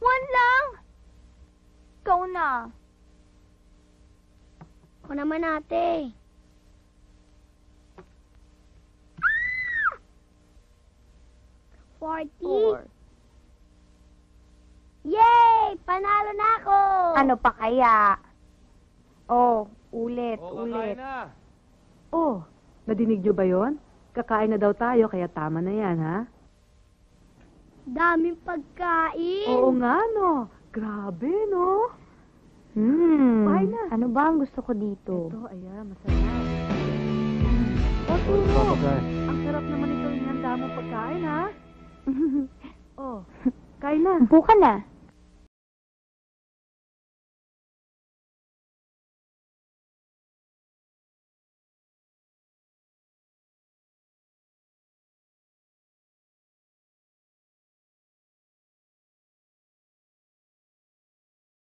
One lang! Ikaw na. Ako naman ate. $40. Yay! Panalo na ako! Ano pa kaya? Oh, ulit. Oh, nadinig niyo ba yon? Kakain na daw tayo, kaya tama na yan, ha? Daming pagkain. Oo nga, no? Grabe, no? Kain na. Ano ba ang gusto ko dito? Ito, ayan, masarap. Oh, Turo, ang sarap naman ito yung handa mong pagkain, ha? Oh, kain na. Upo ka na.